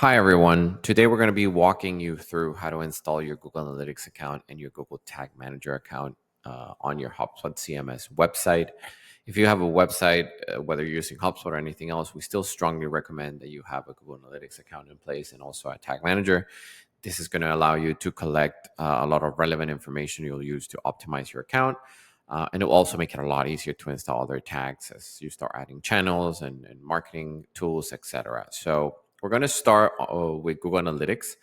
Hi, everyone. Today, we're going to be walking you through how to install your Google Analytics account and your Google Tag Manager account on your HubSpot CMS website. If you have a website, whether you're using HubSpot or anything else, we still strongly recommend that you have a Google Analytics account in place and also a Tag Manager. This is going to allow you to collect a lot of relevant information you'll use to optimize your account. And it will also make it a lot easier to install other tags as you start adding channels and marketing tools, etc. So we're going to start with Google Analytics.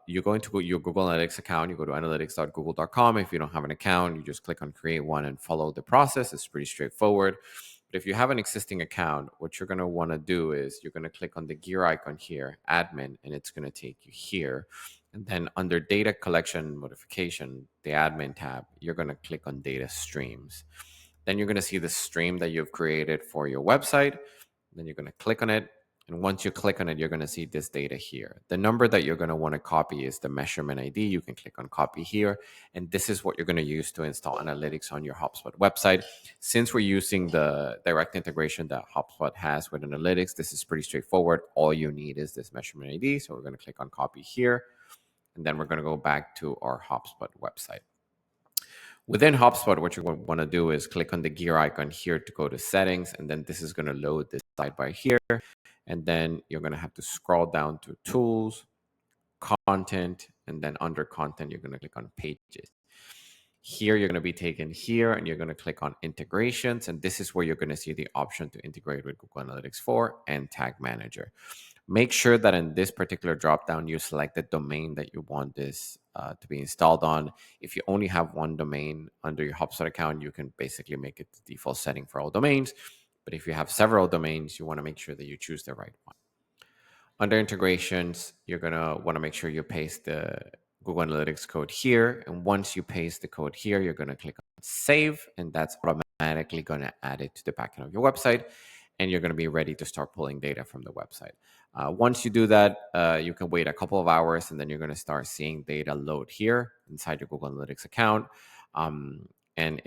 You're going to your Google Analytics account. You go to analytics.google.com. If you don't have an account, you just click on create one and follow the process. It's pretty straightforward. But if you have an existing account, what you're going to want to do is you're going to click on the gear icon here, admin, and it's going to take you here. And then under data collection modification, the admin tab, you're going to click on data streams. Then you're going to see the stream that you've created for your website. Then you're going to click on it. And once you click on it, you're going to see this data here. The number that you're going to want to copy is the measurement ID. You can click on copy here. And this is what you're going to use to install analytics on your HubSpot website. Since we're using the direct integration that HubSpot has with analytics, this is pretty straightforward. All you need is this measurement ID. So we're going to click on copy here. And then we're going to go back to our HubSpot website. Within HubSpot, what you're going to want to do is click on the gear icon here to go to settings. And then this is going to load this sidebar here. And then you're going to have to scroll down to tools, content, and then under content, you're going to click on pages. Here, you're going to be taken here and you're going to click on integrations. And this is where you're going to see the option to integrate with Google Analytics 4 and Tag Manager. Make sure that in this particular dropdown, you select the domain that you want this to be installed on. If you only have one domain under your HubSpot account, you can basically make it the default setting for all domains. But if you have several domains, you want to make sure that you choose the right one. Under integrations, you're going to want to make sure you paste the Google Analytics code here. And once you paste the code here, you're going to click on save, and that's automatically going to add it to the backend of your website. And you're going to be ready to start pulling data from the website. Once you do that, you can wait a couple of hours, and then you're going to start seeing data load here inside your Google Analytics account. And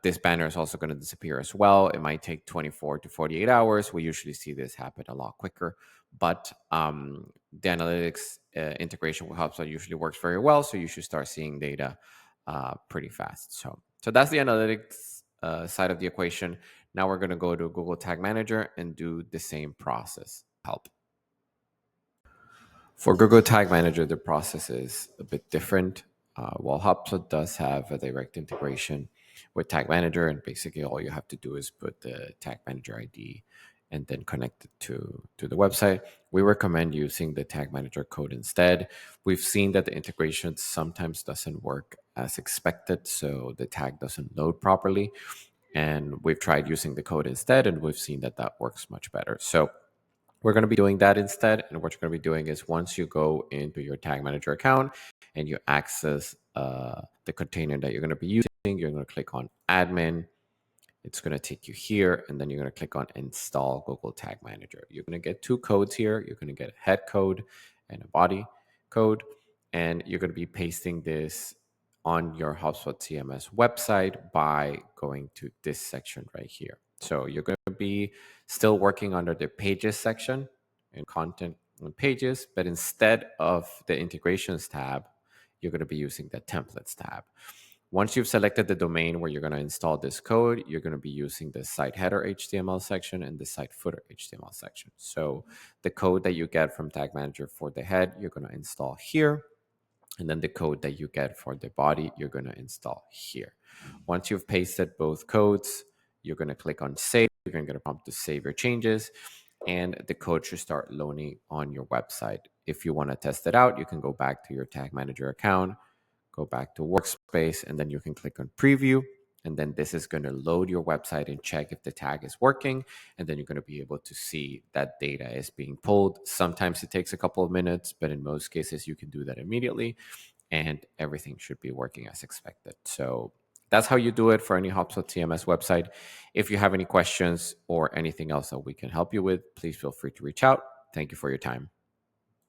this banner is also going to disappear as well. It might take 24 to 48 hours. We usually see this happen a lot quicker, but the analytics integration with HubSpot usually works very well. So you should start seeing data pretty fast. So that's the analytics side of the equation. Now we're going to go to Google Tag Manager and do the same process. For Google Tag Manager, the process is a bit different. While HubSpot does have a direct integration with Tag Manager, and basically all you have to do is put the Tag Manager ID and then connect it to the website. We recommend using the Tag Manager code instead. We've seen that the integration sometimes doesn't work as expected, so the tag doesn't load properly. And we've tried using the code instead, and we've seen that works much better. So we're going to be doing that instead. And what you're going to be doing is once you go into your Tag Manager account and you access the container that you're going to be using, you're going to click on admin. It's going to take you here, and then you're going to click on install Google Tag Manager. You're going to get two codes here. You're going to get a head code and a body code, and you're going to be pasting this on your HubSpot CMS website by going to this section right here. So you're going to be still working under the pages section and content and pages, but instead of the integrations tab, you're going to be using the templates tab. Once you've selected the domain where you're going to install this code, you're going to be using the site header HTML section and the site footer HTML section. So the code that you get from Tag Manager for the head, you're going to install here. And then the code that you get for the body, you're going to install here. Once you've pasted both codes, you're going to click on save. You're going to get a prompt to save your changes, and the code should start loading on your website. If you want to test it out, you can go back to your Tag Manager account, go back to Workspace, and then you can click on Preview. And then this is going to load your website and check if the tag is working. And then you're going to be able to see that data is being pulled. Sometimes it takes a couple of minutes, but in most cases, you can do that immediately. And everything should be working as expected. So that's how you do it for any HubSpot CMS website. If you have any questions or anything else that we can help you with, please feel free to reach out. Thank you for your time.